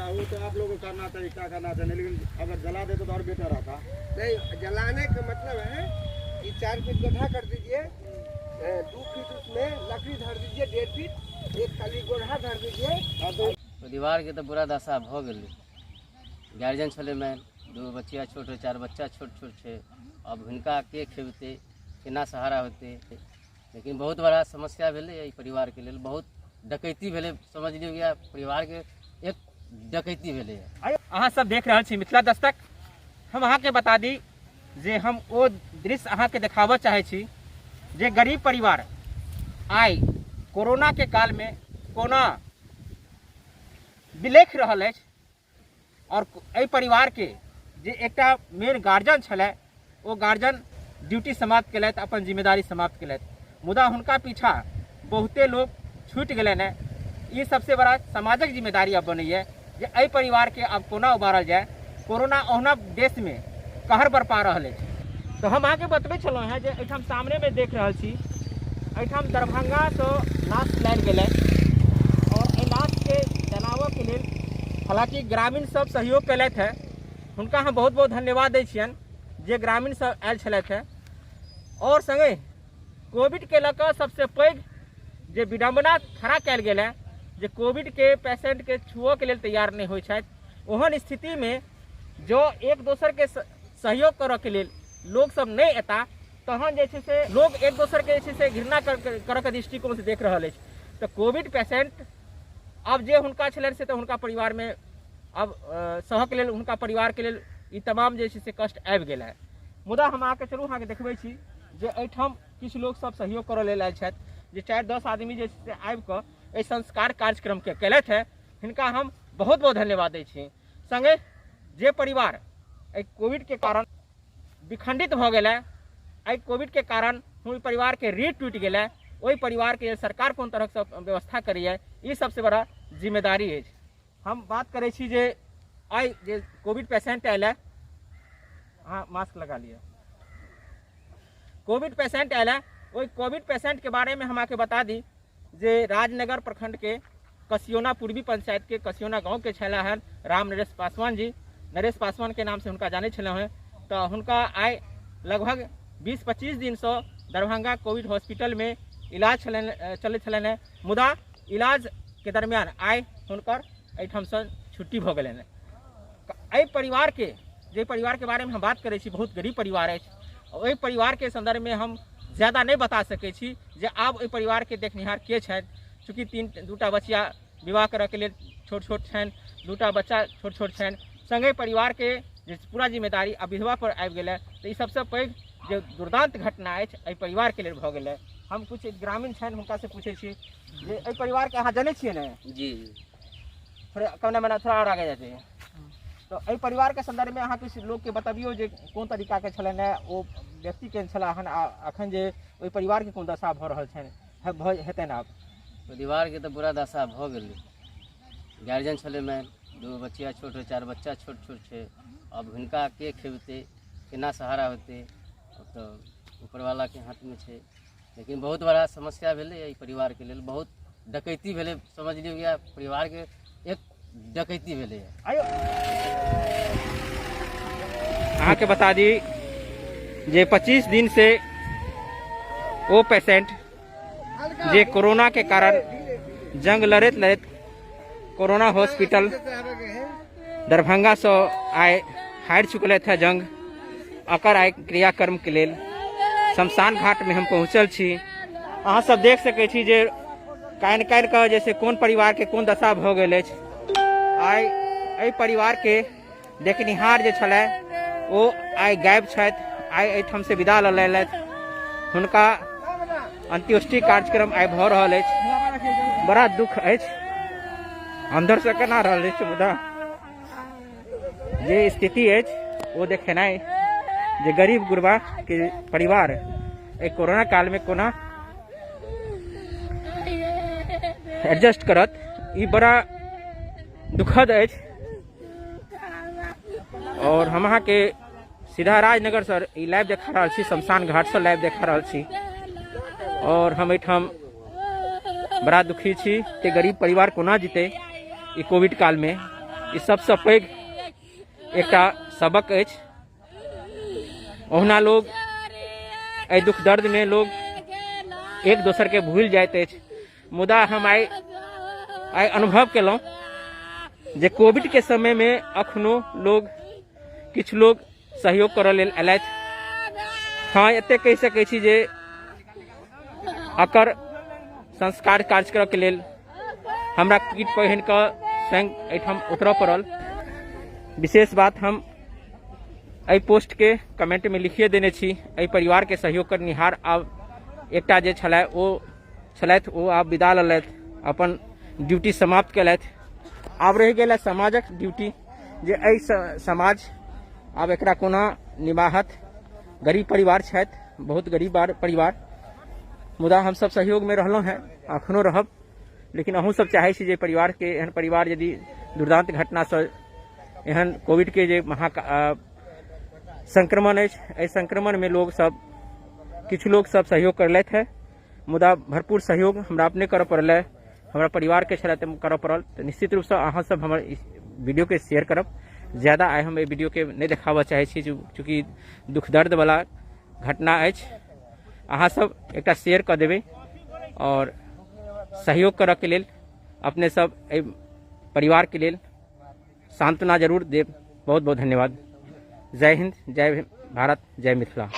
वो तो आप लोगों को करना चाहिए, क्या करना चाहिए, लेकिन अगर जला देते तो और बेटर रहता। नहीं, जलाने का मतलब है कि 4 फीट गड्ढा कर दीजिए, 2 फीट उसमें लकड़ी धर दीजिए, 1.5 फीट एक खाली गोढ़ा धर दीजिए। परिवार के तो बुरा दशा भ गेलै। गार्जियन छलै में 2 बच्चिया छोट, 4 बच्चा छोट छोट छै। अब हुनका के खेबते, केना सहारा होते। लेकिन बहुत बड़ा समस्या भेलै ई परिवार के लेल। बहुत डकैती भेलै, समझ लियौ परिवार के एक डकैती भेलै। अहाँ सब देख रहल छी मिथिला दस्तक। हम अहाँ के बता दी जे हम वो दृश्य अहाँ के देखाबऽ चाहे छी जे गरीब परिवार आइ कोरोना के काल में कोना बिलेख रहल अछि। और एहि परिवार के जे एकटा मेन गार्जियन छलै, ओ गार्जियन ड्यूटी समाप्त केलथि, अपन जिम्मेदारी समाप्त केलथि। मुदा हुनका पीछा बहुते लोग छूटि गेलनि हैं। ई सबसे बड़ा समाजक जिम्मेदारी अब बनैया जे एहि परिवार के अब कोना उबारल जाए। कोरोना ओहना देश में कहर बरपा रहल अछि। तो हम अहाँके बतबै छलहुँ हैं जे एहिठाम सामने में देख रहल छी, एहिठाम दरभंगा से लाश लायल गेलै। और एहि लाश के जलाबऽ के लेल हालांकि ग्रामीण सब सहयोग केलथि है। हुनका हम बहुत बहुत धन्यवाद दै छियनि जे ग्रामीण सब आयल छलथि है। और संगे कोविड के लऽ कऽ सबसे पैघ जे विडम्बना खड़ा कयल गेल है जे कोविड के पेशेंट के छुअऽ के लेल तैयार नहीं होइ छथि। ओहन स्थिति में जो एक दोसर के सहयोग करऽ के लेल लोग सब नहीं एता, तहन जे छै से लोग एक दोसर के जे छै से घृणा करऽ के दृष्टिकोण से देख रहल अछि। तो कोविड पेशेंट अब जे हुनका छलनि से तो हुनका परिवार में अब सहऽ के लेल, हुनका परिवार के लेल ई तमाम जे छै से कष्ट आबि गेल है। मुदा हम अहाँके चलू अहाँके देखबै छी जे एहिठाम किछु लोग सब सहयोग करऽ लेल आयल छथि, जे 4-10 आदमी जे छै से आबि कऽ एहि संस्कार कार्यक्रम के केलथि है। हिनका हम बहुत बहुत धन्यवाद दै छी। संगे जे परिवार एहि कोविड के कारण विखंडित भऽ गेल है, एहि कोविड के कारण ओहि परिवार के रीढ़ टूटि गेल है, ओहि परिवार के सरकार कोन तरह से व्यवस्था करैए, ई सबसे बड़ा जिम्मेदारी अछि। हम बात करै छी जे आइ जे कोविड पेशेंट आयल है, हाँ मास्क लगा लिया, कोविड पेशेंट आयल है, वही कोविड पेशेंट के बारे में हम आके बता दी जे राजनगर प्रखंड के कसियोना पूर्वी पंचायत के कसियोना गांव के छला है राम नरेश पासवान जी। नरेश पासवान के नाम से हुनका जाने छल हैं। तो हुनका आइ लगभग 20-25 दिन से दरभंगा कोविड हॉस्पिटल में इलाज चलैत छलनि हैं। मुदा इलाज के दरमियान आइ हुनकर एहिठाम से छुट्टी भऽ गेलनि। एहि परिवार के जे परिवार के बारे में हम बात करै छी, बहुत गरीब परिवार अछि। ओहि परिवार के संदर्भ में हम ज़्यादा नहीं बता सकै छी जे आब ओहि परिवार के देखनिहार के छथि। चूँकि 2टा बच्चिया विवाह करऽ के लेल छोट छोट छनि, 2टा बच्चा छोट छोट छनि। संगे परिवार के जे पूरा जिम्मेदारी अब विधवा पर आबि गेल है। तो ई सबसे पैघ जे दुर्दांत घटना अछि एहि परिवार के लेल भऽ गेल है। हम कुछ ग्रामीण छनि हुनका से पूछे छी जे एहि परिवार के अहाँ जानै छियै ने? जी थोड़ा कमना मना थोड़ा और आगे जाते हैं। तो एहि परिवार के संदर्भ में अहाँ किछु लोग के बतबियो जे कोन तरीका के छलनि है, ओ व्यक्ति के छला हन, अखन जे ओहि परिवार के कोन दशा भऽ रहल छनि हेतनि आब? परिवार के तो बुरा दशा भ गेलै। गार्जियन छलै में 2 बच्चिया छोट, 4 बच्चा छोट छोट छै। अब हुनका के खेबते, केना सहारा होते, तो ऊपर वाला के हाथ में छै। लेकिन बहुत बड़ा समस्या भेलै ई परिवार के लेल। बहुत डकैती भेलै, समझ लियौ परिवार के एक डकैती भेलै। अहाँ के बता दी जे 25 दिन से वो पेशेंट जे कोरोना के कारण जंग लड़ैत लड़ैत कोरोना हॉस्पिटल दरभंगा से आए हार चुकले थे जंग। अकर आय क्रियाक्रम के लेल शमशान घाट में हम पहुँचल छी। अहाँ सब देख सकै छी जे कान के जैसे कोन परिवार के कोन दशा भऽ गेल अछि। आइ एहि परिवार के देखनिहार जे छलै ओ आइ गायब छथि। आइ एहिठाम से विदा लऽ लेलथि। हुनका अंत्येष्टि कार्यक्रम आइ भऽ रहल अछि। बड़ा दुख अछि, अंदर से केना रहल अछि। मुदा जे स्थिति अछि वो देखेनाइ जे गरीब गुरबा के परिवार एक कोरोना काल में कोना एडजस्ट करत, ई बड़ा दुखद अछि। और हम अहाँ के सीधा राजनगर सर ई लाइव देखा रहल छी, शमशान घाट से लाइव देखा रहल छी। और हम एहिठाम बड़ा दुखी छी कि गरीब परिवार कोना जीते ई कोविड काल में। ई सबसे पैघ एकटा सबक अछि। ओहना लोग एहि दुख दर्द में लोग एक दोसर के भूल जाइत अछि। मुदा हम आइ अनुभव केलहुँ जे कोविड के समय में अखनो लोग किछु लोग सहयोग करऽ लेल अयलथि। हाँ, एते कहि सकै छी जे एकर संस्कार कार्यक्रम के लेल हमरा किट पहिन कऽ स्वयं एहिठाम उतरऽ पड़ल। विशेष बात हम एहि पोस्ट के कमेंट में लिखिए देने छी। एहि परिवार के सहयोग करनिहार आब एकटा जे छलथि ओ आब विदा लेलथि, अपन ड्यूटी समाप्त केलथि। आब रहि गेल समाजक ड्यूटी जे एहि समाज आब एकरा कोना निभाहत। गरीब परिवार छथि, बहुत गरीब परिवार, मुदा हम सब सहयोग में रहलहुँ हैं, अखनो रहब। लेकिन अहूँ सब चाहै छी जे परिवार के एहन परिवार यदि दुर्दांत घटना से एहन कोविड के जे संक्रमण अछि, एहि संक्रमण में लोग सब किछु लोग सब सहयोग करलथि है, मुदा भरपूर सहयोग हमरा अपने करऽ पड़ल है, हमरा परिवार के छलै करऽ पड़ल। तो निश्चित रूप से अहाँ सब हमर इस वीडियो के शेयर करब। ज्यादा आइ हम एहि वीडियो के नहीं देखाबऽ चाहै छी, चूँकि दुख दर्द वाला घटना अछि। अहाँ सब एकटा शेयर कऽ देबै और सहयोग करऽ के लेल अपने सब एहि परिवार के लेल सांत्वना जरूर देब। बहुत बहुत धन्यवाद। जय हिंद, जय भारत, जय मिथिला।